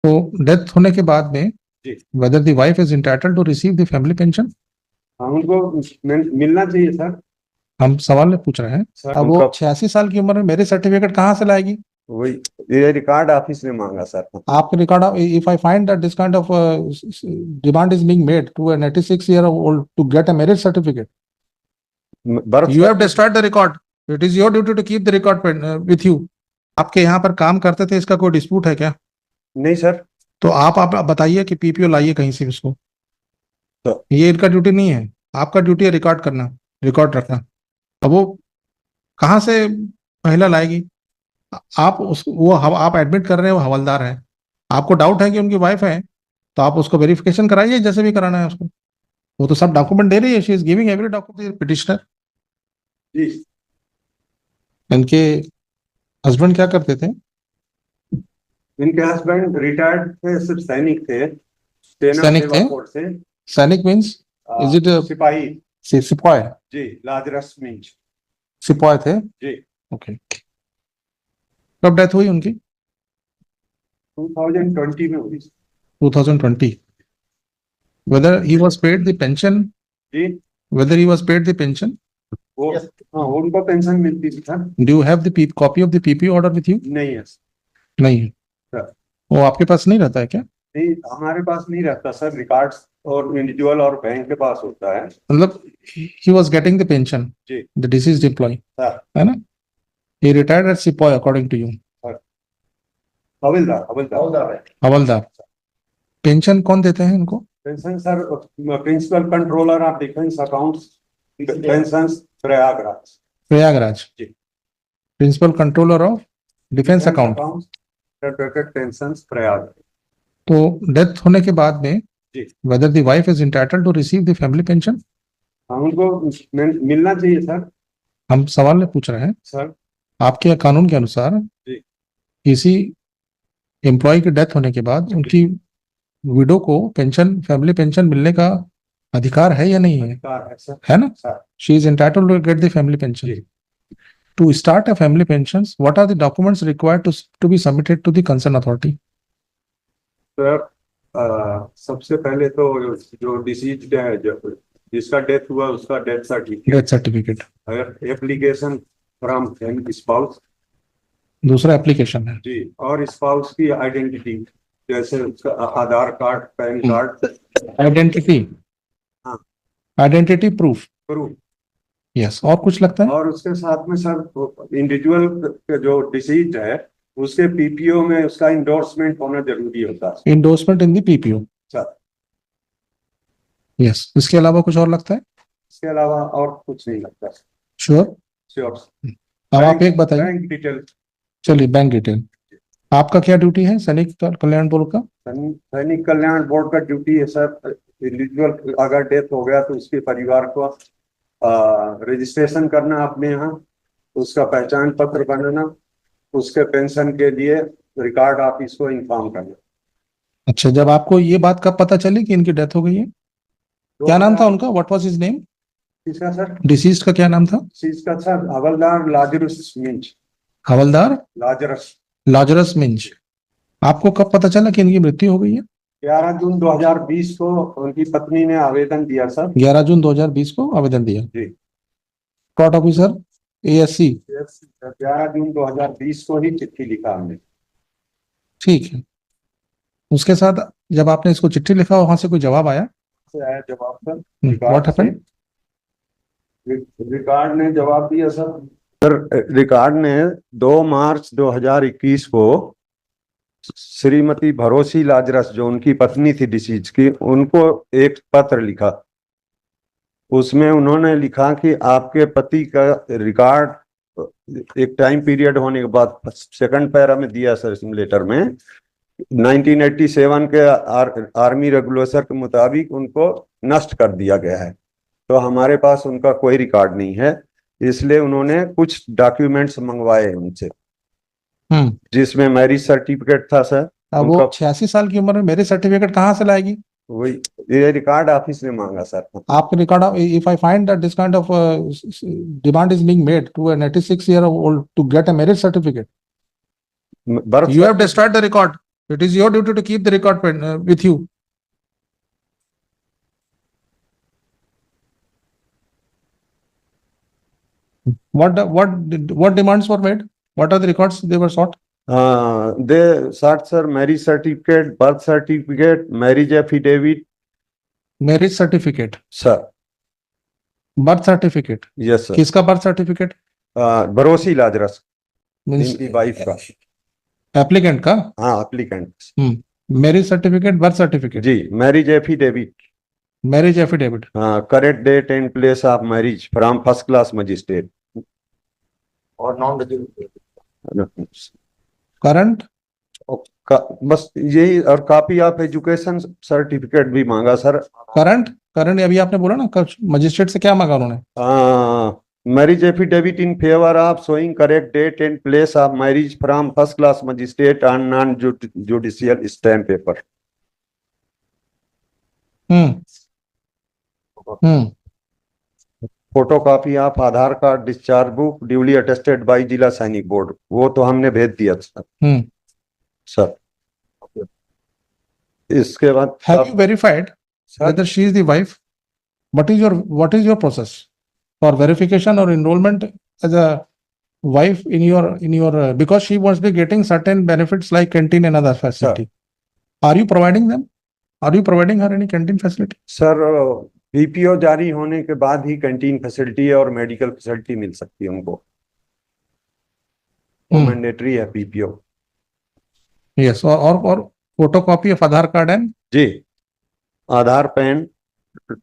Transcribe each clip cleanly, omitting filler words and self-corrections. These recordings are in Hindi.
तो डेथ होने के बाद में जी whether the wife is entitled to receive the family pension? हाँ, उनको मिलना चाहिए सर। हम सवाल में पूछ रहे हैं। सर अब वो 86 साल की उम्र में मैरिज सर्टिफिकेट कहाँ से लाएगी? वही ये रिकॉर्ड ऑफिस ने मांगा सर। आपके record, if I find that this kind of demand is being made to an 86-year-old to get a marriage certificate, you have destroyed the record. It is your duty to keep the record with you. आपके यहाँ पर काम करते थे, इसका कोई डिस्प्यूट है क्या? नहीं सर। तो आप बताइए कि पीपीओ लाइए कहीं से इसको। तो ये इनका ड्यूटी नहीं है, आपका ड्यूटी है रिकॉर्ड करना, रिकॉर्ड रखना। अब वो कहाँ से महिला लाएगी? आप एडमिट कर रहे हैं वो हवलदार है, आपको डाउट है कि उनकी वाइफ है, तो आप उसको वेरिफिकेशन कराइए जैसे भी कराना है उसको। वो तो सब डॉक्यूमेंट दे रही है, she is giving every document petitioner. जी इनके हस्बैंड क्या करते थे? इनके हस्बैंड रिटायर्ड थे, सिर्फ सैनिक थे, सेना सैनिक सेवा थे? कोड से। सैनिक मीन्स इज इट सिपाही? सिपाही? जी, लाजरस मीन्स सिपाही थे? जी। ओके। कब डेथ हुई उनकी? 2020 में हुई। 2020। Whether he was paid the pension? Ji Whether he was paid the pension? वो हाँ, उनको पेंशन मिलती थी sir. Do you have the copy of the PPO order with you? नहीं है नहीं है। सर। वो आपके पास नहीं रहता है क्या? नहीं, हमारे पास नहीं रहता सर। रिकॉर्ड्स और इंडिविजुअल और बैंक के पास होता है। मतलब he was getting the pension, जी the deceased employee, सर। है ना? He retired as सिपाही according to you. हवलदार हवलदार हवलदार। पेंशन कौन देते हैं इनको? Pension sir principal controller of defence accounts pension Prayagraj. Prayagraj. जी। Principal controller of defence account. Pension Prayagraj. तो डेथ होने के बाद में जी whether the wife is entitled to receive the family pension? हाँ, उनको मिलना चाहिए सर। हम सवाल में पूछ रहे हैं। सर आपके कानून के अनुसार जी किसी एम्प्लॉय की डेथ होने के बाद उनकी विडो को पेंशन, फैमिली पेंशन मिलने का अधिकार है या नहीं है? अधिकार है सर। है ना? Sir she is entitled to get the family pension. जी। To start a family pension, what are the documents required to be submitted to the concern authority? Sir सबसे पहले तो जो डिसीज्ड है, जो जिसका डेथ हुआ उसका डेथ सर्टिफिकेट, अगर एप्लीकेशन फ्रॉम स्पाउस, दूसरा एप्लीकेशन है जी, और स्पाउस की आइडेंटिटी, जैसे उसका आधार कार्ड, पैन कार्ड, आइडेंटिटी, हाँ आइडेंटिटी प्रूफ, प्रूफ। यस। और कुछ लगता है? और उसके साथ में सर इंडिविजुअल जो डिसीज्ड है उसके पीपीओ में उसका इंडोर्समेंट होना जरूरी होता है। Endorsement in the PPO, sir. Yes. इसके अलावा कुछ और लगता है? इसके अलावा और कुछ नहीं लगता। श्योर? श्योर। अब आप एक बताइए। Bank detail. चलिए, बैंक डिटेल। आपका क्या ड्यूटी है सैनिक कल्याण बोर्ड का? सैनिक कल्याण बोर्ड का ड्यूटी है सर, इंडिविजुअल अगर डेथ हो गया तो उसके परिवार को रजिस्ट्रेशन करना अपने यहाँ, उसका पहचान पत्र बनाना, उसके पेंशन के लिए रिकॉर्ड ऑफिस को इन्फॉर्म करना। अच्छा, जब आपको ये बात कब पता चली कि इनकी डेथ हो गई है? क्या नाम था उनका? What was his name? किसका सर? डिसीज्ड का क्या नाम था? डिसीज्ड का सर हवलदार लाजरस मिंज। हवलदार लाजरस मिंज। आपको कब पता चला कि इनकी मृत्यु हो गई है? 11 जून 2020 को उनकी पत्नी ने आवेदन दिया सर। 11 जून 2020 को आवेदन दिया। जी। Court officer ASC। 11 जून 2020 को ही चिट्ठी लिखा हमने। ठीक है। उसके साथ जब आपने इसको चिट्ठी लिखा, वहां से कोई जवाब आया? आया जवाब सर। What happened? रिकॉर्ड ने जवाब दिया सर। रिकॉर्ड ने 2 मार्च 2021 को श्रीमती भरोसी लाजरस, जो उनकी पत्नी थी डिसीज की, उनको एक पत्र लिखा। उसमें उन्होंने लिखा कि आपके पति का रिकॉर्ड एक टाइम पीरियड होने के बाद, सेकंड पैरा में दिया सर इस लेटर में, 1987 के आर्मी रेगुलेशन के मुताबिक उनको नष्ट कर दिया गया है। तो हमारे पास उनका कोई रिकॉर्ड नहीं है, इसलिए उन्होंने कुछ डॉक्यूमेंट्स मंगवाए उनसे, जिसमें मैरिज सर्टिफिकेट था सर। अब वो 86 साल की उम्र में मैरिज सर्टिफिकेट कहाँ से लाएगी? वही ये रिकॉर्ड ऑफिस ने मांगा सर। आपके record, if I find that this kind of demand is being made to an 86-year-old to get a marriage certificate, you have destroyed the record. It is your duty to keep the record with you. What demands were made? What are the records they were sought? They sought, sir, marriage certificate, birth certificate, marriage affidavit, Marriage certificate, sir. birth certificate. Yes, sir. किसका birth certificate? Bharosi Lazarus, Means इनकी वाइफ का। applicant का? हाँ, applicant। Marriage certificate, birth certificate. Ji, marriage affidavit, Marriage affidavit. correct date and place of marriage from first class magistrate। और नॉन रेजिडेंट Current, बस यही, और कॉपी ऑफ एजुकेशन सर्टिफिकेट भी मांगा सर। current अभी आपने बोला ना मजिस्ट्रेट से क्या मांगा उन्होंने? Marriage affidavit in favour of showing correct date and place of marriage from first class magistrate on non judicial stamp paper. Photo copy of Aadhaar card, discharge book duly attested by Zila Sainik board, वो तो हमने भेज दिया सर। सर इसके बाद have you verified whether she is the wife? What is your process for verification or enrollment as a wife in your because she must be getting certain benefits like canteen and other facility. Are you providing them? Are you providing her any canteen facility? Sir PPO जारी होने के बाद ही कैंटीन फैसिलिटी और मेडिकल फैसिलिटी मिल सकती है उनको, मैंडेटरी है पीपीओ। Yes, और photocopy of Aadhaar card and जी, आधार, पैन,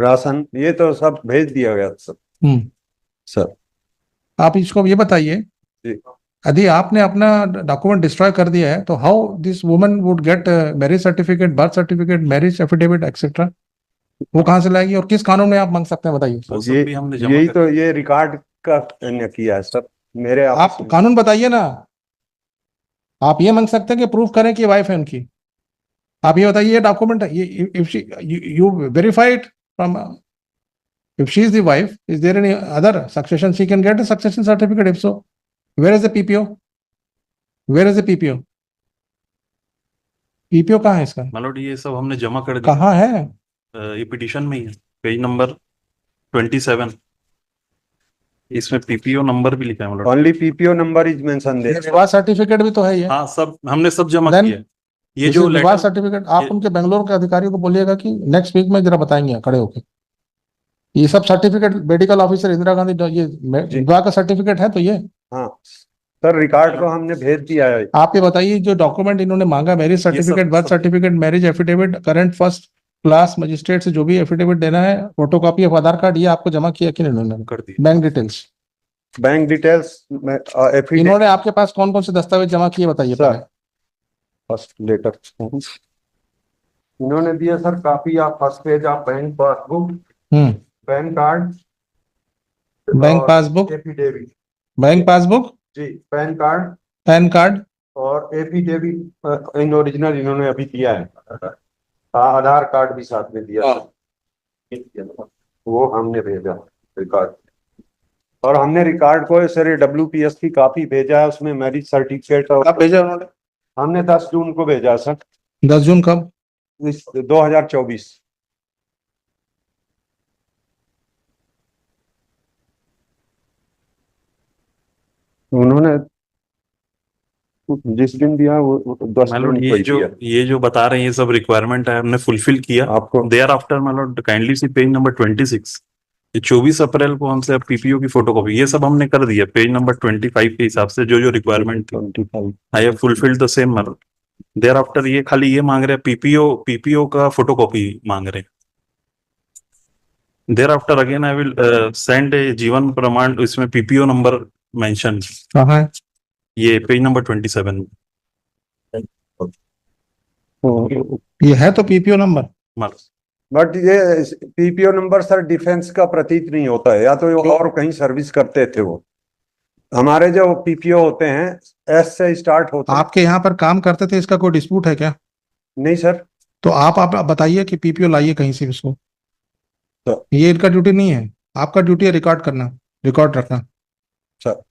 राशन, ये तो सब भेज दिया गया सब। सर आप इसको ये बताइए, यदि आपने अपना डॉक्यूमेंट डिस्ट्रॉय कर दिया है तो how this woman would get marriage certificate, birth certificate, marriage affidavit etcetera, वो कहाँ से लाएगी और किस कानून में आप मांग सकते हैं बताइए? यही तो ये रिकॉर्ड का किया है सर मेरे। आप कानून बताइए ना। आप ये मांग सकते हैं कि प्रूफ करें कि वाइफ है उनकी। आप ये बताइए document you verified from, if she is the wife, is there any other succession she can get a succession certificate? If so, where is the PPO? Where is the PPO? PPO कहाँ है इसका? मतलब ये सब हमने जमा कर दिया। कहाँ है? ये पिटीशन में ही है, पेज नंबर 27, इसमें पीपीओ नंबर भी लिखा है। मतलब only PPO number is mention there. विवाह सर्टिफिकेट भी तो है ये। हाँ, सब हमने सब जमा Then, किया। ये जो विवाह लेटर, सर्टिफिकेट आप उनके बेंगलोर के अधिकारियों को बोलिएगा कि नेक्स्ट वीक में जरा बताएंगे खड़े होके। ये सब certificate medical officer Indira Gandhi, ये विवाह का सर्टिफिकेट है तो ये। हाँ सर, रिकॉर्ड को हमने भेज दिया है। आप ये बताइए जो डॉक्यूमेंट इन्होंने मांगा, marriage certificate, birth certificate, marriage affidavit, current first class magistrate से जो भी एफिडेविट देना है, फोटोकॉपी ऑफ आधार कार्ड, ये आपको जमा किया कि नहीं इन्होंने? कर दिया। बैंक डिटेल्स, बैंक डिटेल्स, इन्होंने आपके पास कौन कौन से दस्तावेज जमा किए बताइए पहले? फर्स्ट लेटर इन्होंने दिया sir, copy of first page of bank passbook, PAN card, bank passbook, affidavit. Bank passbook जी, पैन कार्ड, पैन कार्ड और एफिडेविट इन ओरिजिनल इन्होंने अभी दिया है। आधार कार्ड भी साथ में दिया, वो हमने भेजा रिकॉर्ड। और हमने रिकॉर्ड को सर WPS की कॉपी भेजा है, उसमें मैरिज सर्टिफिकेट। और कब भेजा उन्होंने? हमने 10 जून को भेजा सर। 10 जून कब? 2024। उन्होंने जिस दिन दिया वो 10 जून को ही दिया। ये जो बता रहे हैं ये सब रिक्वायरमेंट है, हमने फुलफिल किया आपको देयर आफ्टर। मतलब काइंडली सी पेज नंबर 26, ये 24 अप्रैल को हमसे पीपीओ की फोटोकॉपी ये सब हमने कर दिया। पेज नंबर 25 के हिसाब से जो रिक्वायरमेंट थी, I have fulfilled the same. मतलब देयर आफ्टर ये खाली ये मांग रहे हैं, पीपीओ का फोटोकॉपी मांग रहे हैं। There after again I will send a Jeevan Pramaan, इसमें पीपीओ नंबर मेंशन कहाँ है? ये पेज नंबर 27 ये है तो पीपीओ नंबर। बट ये पीपीओ नंबर सर डिफेंस का प्रतीत नहीं होता है, या तो और कहीं सर्विस करते थे वो। हमारे जो पीपीओ होते हैं एस से स्टार्ट होते हैं। आपके यहाँ पर काम करते थे, इसका कोई डिस्प्यूट है क्या? नहीं सर। तो आप बताइए कि पीपीओ लाइए कहीं से इसको। तो ये इनका ड्यूटी नहीं है, आपका ड्यूटी है रिकॉर्ड करना, रिकॉर्ड रखना। सर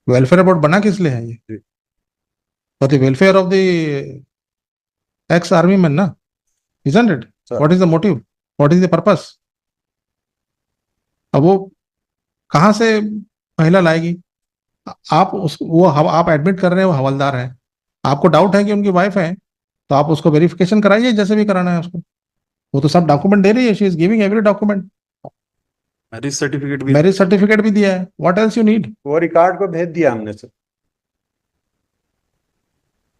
वेलफेयर बोर्ड बना किस लिए है? ये for the welfare of the ex-army man, na? Isn't it? Sir. What is the motive? What is the purpose? अब वो कहाँ से महिला लाएगी? आप आप एडमिट कर रहे हैं वो हवलदार है, आपको डाउट है कि उनकी वाइफ है, तो आप उसको वेरिफिकेशन कराइए जैसे भी कराना है उसको। वो तो सब डॉक्यूमेंट दे रही है, she is giving every document, marriage certificate भी मैरिज सर्टिफिकेट भी दिया है। What else you need? वो रिकॉर्ड को भेज दिया हमने सर।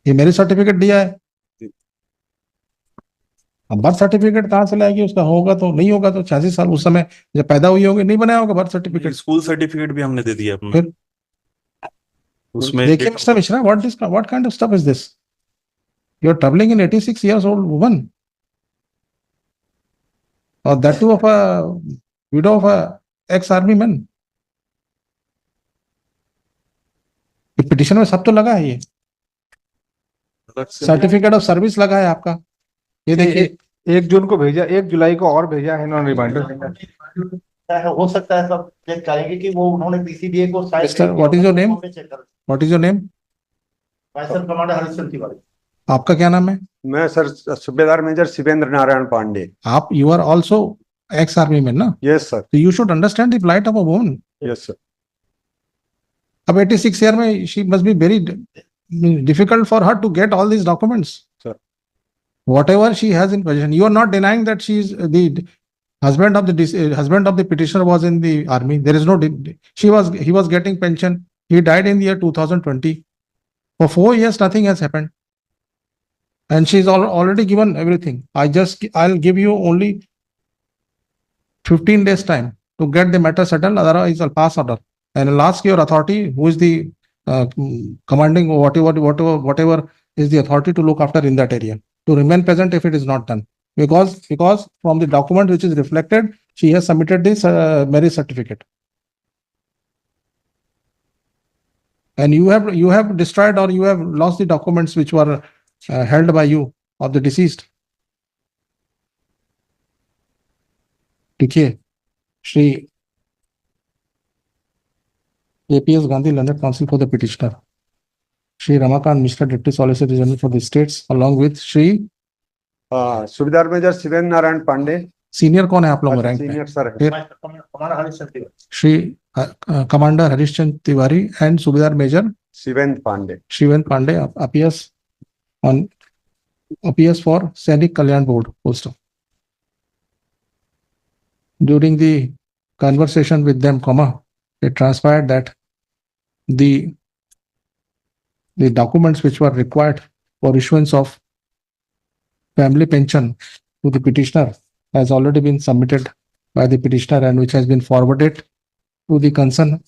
ये मैरिज सर्टिफिकेट दिया है, अब बर्थ सर्टिफिकेट कहाँ से लाएगी? उसका होगा तो नहीं होगा तो 86 साल उस समय जब पैदा हुई होगी नहीं बनाया होगा बर्थ सर्टिफिकेट। स्कूल सर्टिफिकेट भी हमने दे दिया अपना, फिर उसमें देखिए mister Mishra, what kind of stuff is this? You are troubling in 86 years old woman, और that too of a widow of a ex-army man. Petition में सब तो लगा है, ये सर्टिफिकेट ऑफ सर्विस लगा है आपका, ये देखिए। 1 जून को भेजा, 1 जुलाई को और भेजा है इन्होंने रिमाइंडर। हो सकता है सब चेक करेंगे कि वो उन्होंने पीसीडीए को शायद Mister, what is your name? What is your name? वाइसर कमांडर हरिश्चंद्र तिवारी। आपका क्या नाम है? मैं सर सूबेदार मेजर शिवेंद्र नारायण पांडे। आप you are also ex-army man, ना? Yes sir, So you should understand the plight of a woman. Yes sir. अब 86 year में she must be very difficult for her to get all these documents. Sir. Whatever she has in possession, you are not denying that she is the husband of the husband of the petitioner was in the army. There is no he was getting pension. He died in the year 2020. For 4 years nothing has happened, and she is already given everything. I'll give you only 15 days time to get the matter settled, otherwise I'll pass order. And I'll ask your authority, who is the commanding, whatever is the authority to look after in that area, to remain present if it is not done. Because from the document which is reflected, she has submitted this marriage certificate. And you have destroyed or you have lost the documents which were held by you of the deceased. देखिए, Shri APS Gandhi, Learned Counsel for the petitioner, Shri Ramakant Mishra, Deputy Solicitor General for the states, along with Shri सूबेदार मेजर शिवेंद्र नारायण पांडे। सीनियर कौन है आप लोगों में रैंक में? सीनियर सर है। फिर commander Harishchandra Tiwari. Shri commander Harishchandra Tiwari and Subedar major Shivendra Pandey. Shivendra Pandey, appears for Sainik Kalyan Board post. During the conversation with them, it transpired that the documents which were required for issuance of family pension to the petitioner has already been submitted by the petitioner and which has been forwarded to the concerned